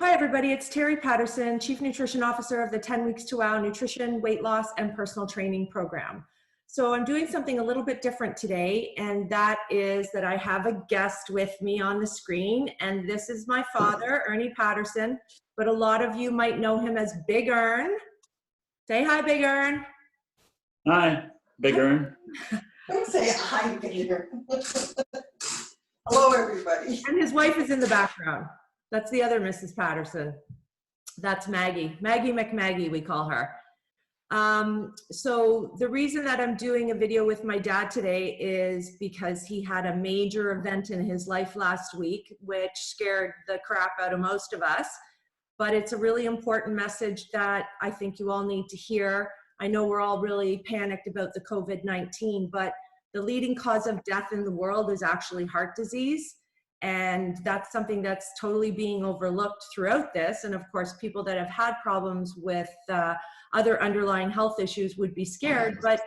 Hi, everybody. It's Terry Patterson, Chief Nutrition Officer of the 10 Weeks to Wow Nutrition, Weight Loss, and Personal Training Program. So I'm doing something a little bit different today, and that is that I have a guest with me on the screen, and this is my father, Ernie Patterson, but a lot of you might know him as Big Ern. Say hi, Big Ern. Hi, Big Ern. Don't say hi, Big Ern. Hello, everybody. And his wife is in the background. That's the other Mrs. Patterson. That's Maggie. Maggie McMaggie, we call her. So the reason that I'm doing a video with my dad today is because he had a major event in his life last week, which scared the crap out of most of us. But it's a really important message that I think you all need to hear. I know we're all really panicked about the COVID-19, but the leading cause of death in the world is actually heart disease. And that's something that's totally being overlooked throughout this. And of course, people that have had problems with other underlying health issues would be scared, but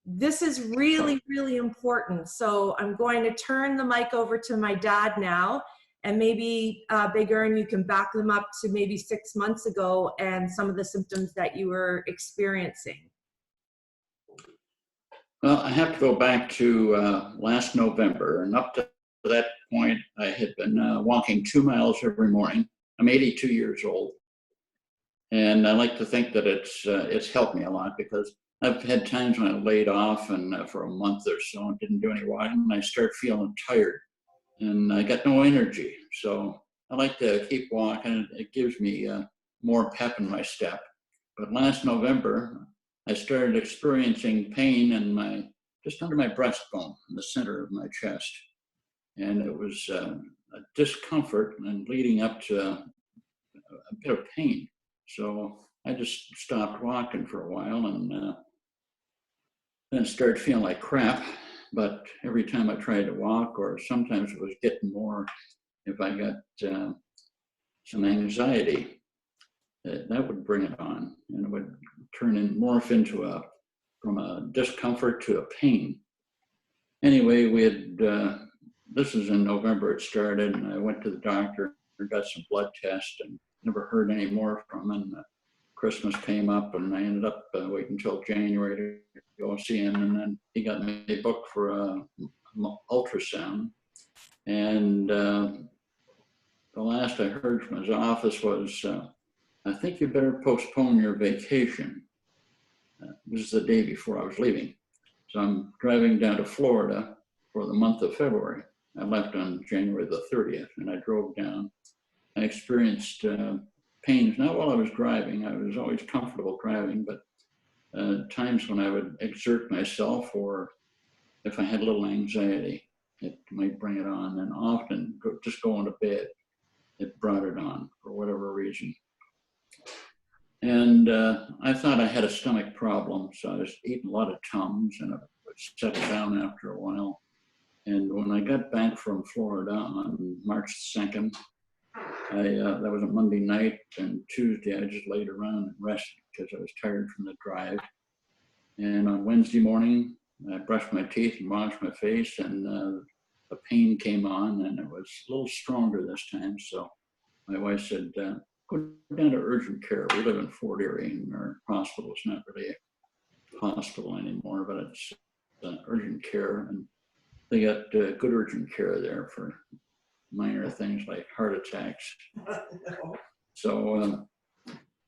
this is really, really important. So I'm going to turn the mic over to my dad now, and maybe Big Ern, you can back them up to maybe 6 months ago and some of the symptoms that you were experiencing. Well, I have to go back to last November, and up to that point, I had been walking 2 miles every morning. I'm 82 years old, and I like to think that it's helped me a lot, because I've had times when I laid off and for a month or so and didn't do any walking, and I start feeling tired, and I got no energy. So I like to keep walking. It gives me more pep in my step. But last November, I started experiencing pain in just under my breastbone, in the center of my chest. And it was a discomfort and leading up to a bit of pain. So I just stopped walking for a while, and then started feeling like crap. But every time I tried to walk, or sometimes it was getting more if I got some anxiety, that would bring it on, and it would morph into from a discomfort to a pain. Anyway, this is in November it started, and I went to the doctor and got some blood tests and never heard any more from him. And Christmas came up, and I ended up waiting until January to go see him, and then he got me booked for an ultrasound. And the last I heard from his office was, I think you better postpone your vacation. This is the day before I was leaving. So I'm driving down to Florida for the month of February. I left on January the 30th, and I drove down. I experienced pains, not while I was driving. I was always comfortable driving, but times when I would exert myself, or if I had a little anxiety, it might bring it on. And often just going to bed, it brought it on for whatever reason. And I thought I had a stomach problem, so I was eating a lot of Tums, and it would settle down after a while. And when I got back from Florida on March 2nd, that was a Monday night, and Tuesday I just laid around and rested because I was tired from the drive. And on Wednesday morning, I brushed my teeth and washed my face, and the pain came on, and it was a little stronger this time. So my wife said, go down to urgent care. We live in Fort Erie, and our hospital is not really a hospital anymore, but it's urgent care. And they got good urgent care there for minor things like heart attacks. So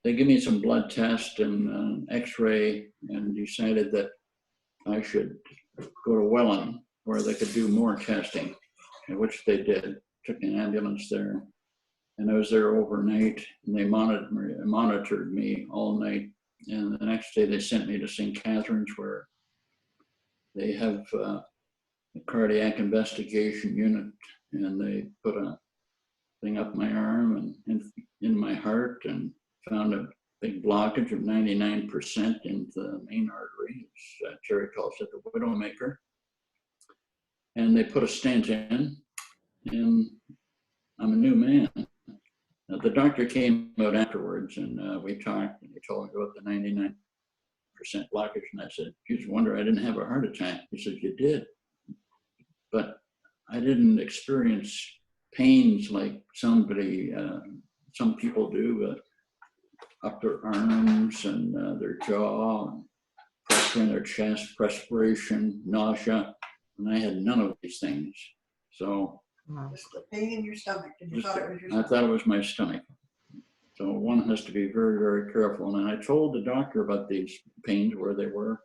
they gave me some blood test and x-ray, and decided that I should go to Welland, where they could do more testing, which they did. Took an ambulance there, and I was there overnight, and they monitored me all night. And the next day they sent me to St. Catharines, where they have a cardiac investigation unit, and they put a thing up my arm and in my heart, and found a big blockage of 99% in the main artery. Jerry calls it the widowmaker. And they put a stent in, and I'm a new man. The doctor came out afterwards, and we talked, and he told me about the 99% blockage. And I said, geez, wonder I didn't have a heart attack. He said, you did. But I didn't experience pains like somebody some people do, up their arms and their jaw, and pressure in their chest, perspiration, nausea, and I had none of these things. So Just the pain in your stomach. And you thought it was your I stomach. thought it was my stomach. So one has to be very, very careful. And I told the doctor about these pains, where they were,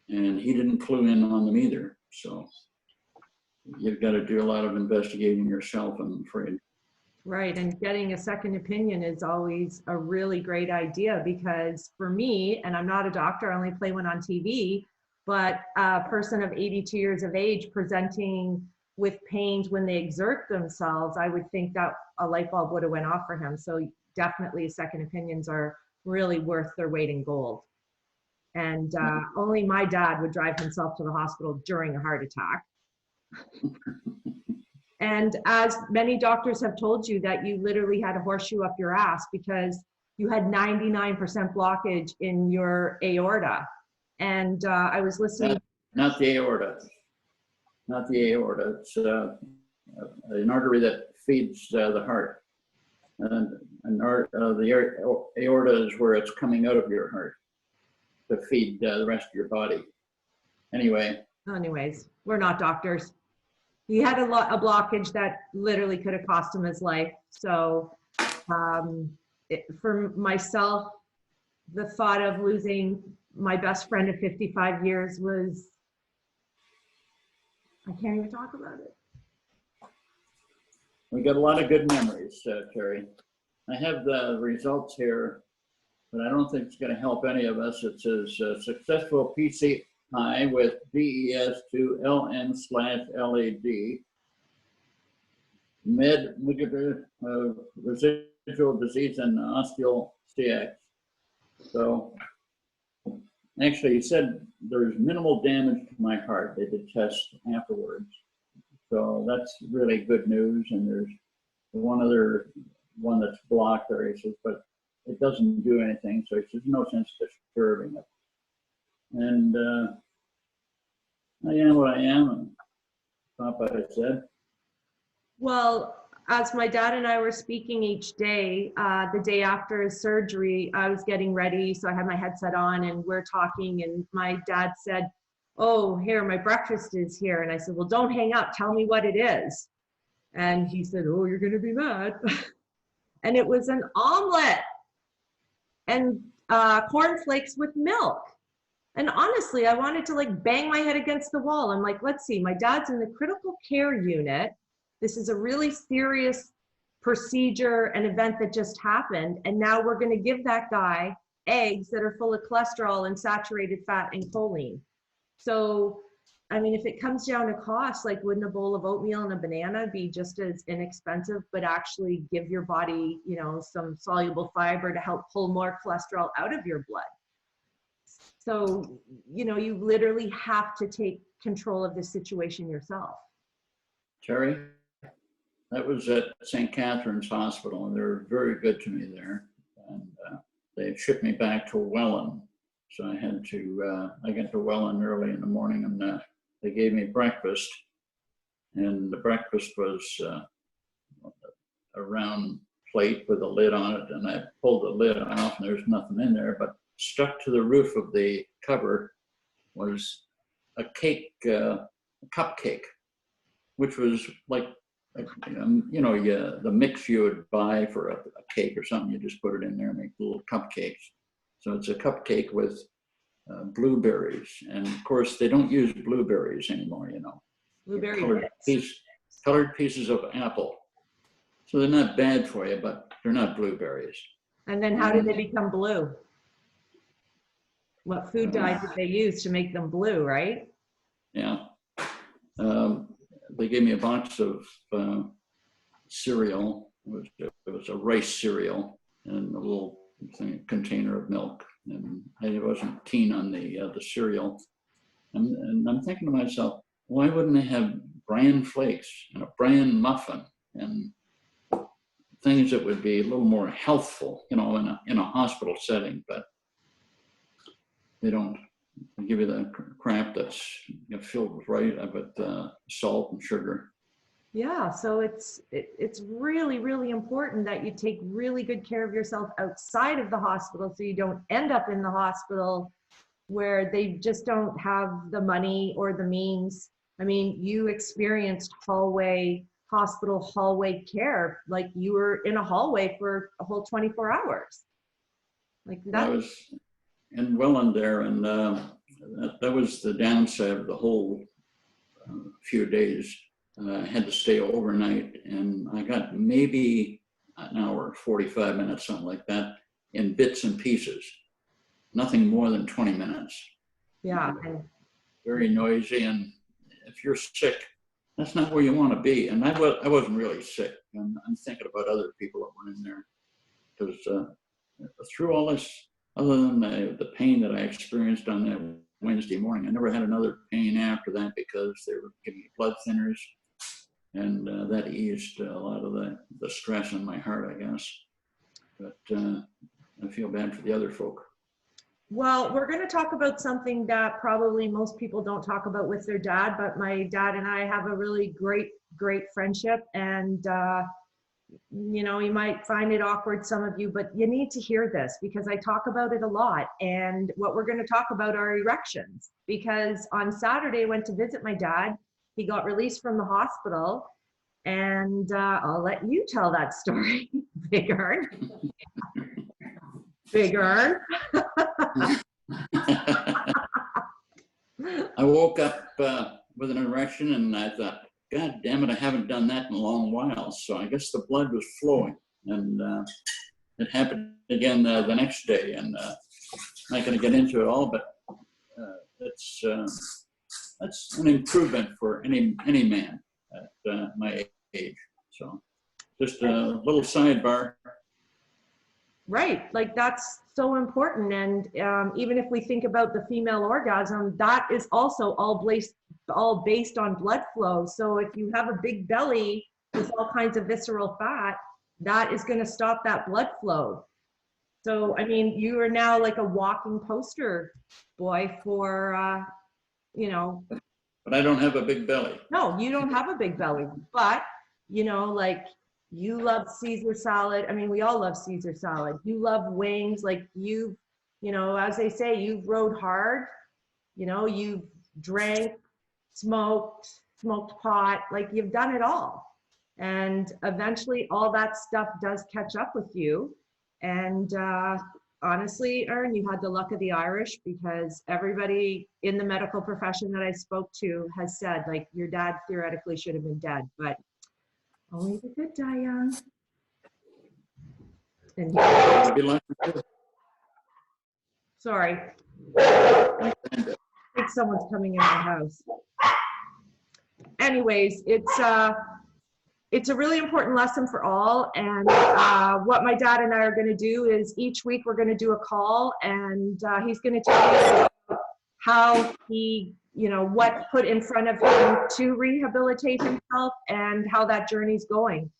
and he didn't clue in on them either. So you've got to do a lot of investigating yourself, I'm afraid. Right, and getting a second opinion is always a really great idea, because for me, and I'm not a doctor, I only play one on TV, but a person of 82 years of age presenting with pains when they exert themselves, I would think that a light bulb would have went off for him. So definitely second opinions are really worth their weight in gold. And only my dad would drive himself to the hospital during a heart attack. And as many doctors have told you, that you literally had a horseshoe up your ass because you had 99% blockage in your aorta. And I was listening. Not the aorta. Not the aorta. It's an artery that feeds the heart. And the aorta is where it's coming out of your heart to feed the rest of your body. Anyways, we're not doctors. He had a blockage that literally could have cost him his life. So for myself, the thought of losing my best friend of 55 years was, I can't even talk about it. We got a lot of good memories, Terry. I have the results here, but I don't think it's going to help any of us. It says successful PCI with DES to LN/LAD, residual disease and osteal CX. So actually, he said there's minimal damage to my heart. They did tests afterwards. So that's really good news. And there's one other one that's blocked there, he says, but it doesn't do anything. So he says, no sense disturbing it. And I am what I am, and Papa said. Well, as my dad and I were speaking each day, the day after his surgery, I was getting ready. So I had my headset on and we're talking, and my dad said, oh, here, my breakfast is here. And I said, well, don't hang up. Tell me what it is. And he said, oh, you're going to be mad. And it was an omelet and cornflakes with milk. And honestly, I wanted to like bang my head against the wall. I'm like, let's see, my dad's in the critical care unit. This is a really serious procedure and event that just happened. And now we're going to give that guy eggs that are full of cholesterol and saturated fat and choline. So, I mean, if it comes down to cost, like wouldn't a bowl of oatmeal and a banana be just as inexpensive, but actually give your body, you know, some soluble fiber to help pull more cholesterol out of your blood? So, you know, you literally have to take control of this situation yourself. Terry, that was at St. Catherine's Hospital, and they were very good to me there. And they shipped me back to Welland. So I had to, I got to Welland early in the morning, and they gave me breakfast. And the breakfast was a round plate with a lid on it. And I pulled the lid off, and there's nothing in there. But stuck to the roof of the cover was a cake, a cupcake, which was like, you know, the mix you would buy for a cake or something. You just put it in there and make little cupcakes. So it's a cupcake with blueberries. And of course, they don't use blueberries anymore, you know. Blueberry colored pieces of apple. So they're not bad for you, but they're not blueberries. And then how did they become blue? What food dye did they use to make them blue, right? Yeah. They gave me a box of cereal. It was a rice cereal and a little container of milk. And I wasn't keen on the cereal. And I'm thinking to myself, why wouldn't they have bran flakes and a bran muffin and things that would be a little more healthful, you know, in a hospital setting? But they don't. They give you the crap that's filled with salt and sugar. Yeah, so it's really, really important that you take really good care of yourself outside of the hospital so you don't end up in the hospital where they just don't have the money or the means. I mean, you experienced hospital hallway care, like you were in a hallway for a whole 24 hours. Like I that. was in Welland there, and that was the downside of the whole few days. I had to stay overnight, and I got maybe an hour, 45 minutes, something like that, in bits and pieces. Nothing more than 20 minutes. Yeah. Very noisy, and if you're sick, that's not where you want to be. And I wasn't really sick. I'm thinking about other people that were in there, because through all this, other than the pain that I experienced on that Wednesday morning, I never had another pain after that, because they were giving me blood thinners, and that eased a lot of the stress in my heart, I guess. But I feel bad for the other folk. Well, we're going to talk about something that probably most people don't talk about with their dad, but my dad and I have a really great, great friendship. And, you know, you might find it awkward, some of you, but you need to hear this because I talk about it a lot. And what we're going to talk about are erections, because on Saturday I went to visit my dad. He got released from the hospital, and I'll let you tell that story, Big Earn. Big Earn. I woke up with an erection, and I thought, God damn it, I haven't done that in a long while. So I guess the blood was flowing, and it happened again the next day. And I'm not going to get into it all, but that's an improvement for any man at my age. So just a little sidebar. Right, like that's so important. And even if we think about the female orgasm, that is also all based on blood flow. So if you have a big belly with all kinds of visceral fat, that is going to stop that blood flow. So, I mean, you are now like a walking poster boy for, you know. But I don't have a big belly. No, you don't have a big belly, but, you know, like, you love Caesar salad. I mean, we all love Caesar salad. You love wings. Like you know, as they say, you've rode hard, you know, you've drank, smoked pot, like you've done it all. And eventually all that stuff does catch up with you. And honestly, Ern, you had the luck of the Irish, because everybody in the medical profession that I spoke to has said, like, your dad theoretically should have been dead, but only the good die young. And sorry, I think someone's coming in my house. Anyways, it's a really important lesson for all. And what my dad and I are going to do is each week we're going to do a call, and he's going to tell you how he, you know, what put in front of him to rehabilitate himself and how that journey's going.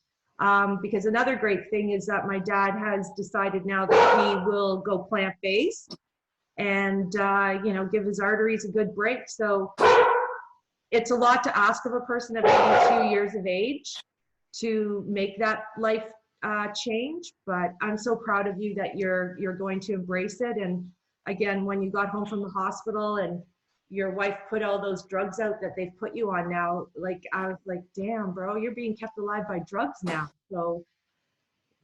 Because another great thing is that my dad has decided now that he will go plant-based and, you know, give his arteries a good break. So it's a lot to ask of a person at 82 years of age to make that life change. But I'm so proud of you that you're going to embrace it. And again, when you got home from the hospital and your wife put all those drugs out that they've put you on now, like, I was like, damn, bro, you're being kept alive by drugs now. So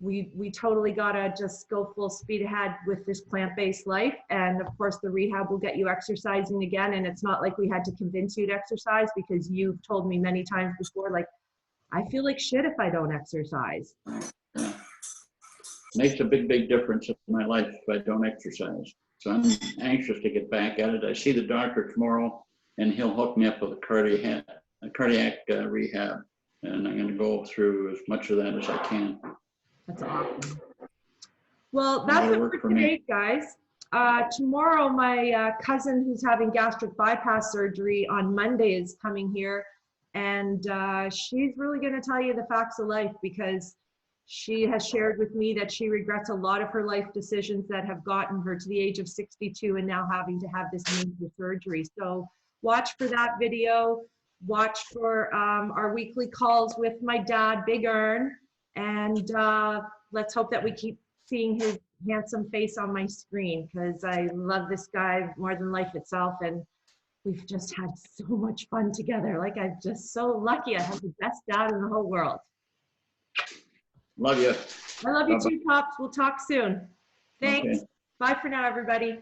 we totally gotta just go full speed ahead with this plant-based life. And of course the rehab will get you exercising again. And it's not like we had to convince you to exercise, because you've told me many times before, like, I feel like shit if I don't exercise. Yeah. Makes a big, big difference in my life if I don't exercise. So I'm anxious to get back at it. I see the doctor tomorrow, and he'll hook me up with a cardiac rehab. And I'm going to go through as much of that as I can. That's awesome. Well, that's it for today, guys. Tomorrow, my cousin who's having gastric bypass surgery on Monday is coming here. And she's really going to tell you the facts of life, because she has shared with me that she regrets a lot of her life decisions that have gotten her to the age of 62 and now having to have this major surgery. So watch for that video. watch for our weekly calls with my dad, Big Ern, and let's hope that we keep seeing his handsome face on my screen, because I love this guy more than life itself, and we've just had so much fun together. Like, I'm just so lucky. I have the best dad in the whole world. Love you. I love you Bye-bye. too, Pops. We'll talk soon. Thanks. Okay. Bye for now, everybody.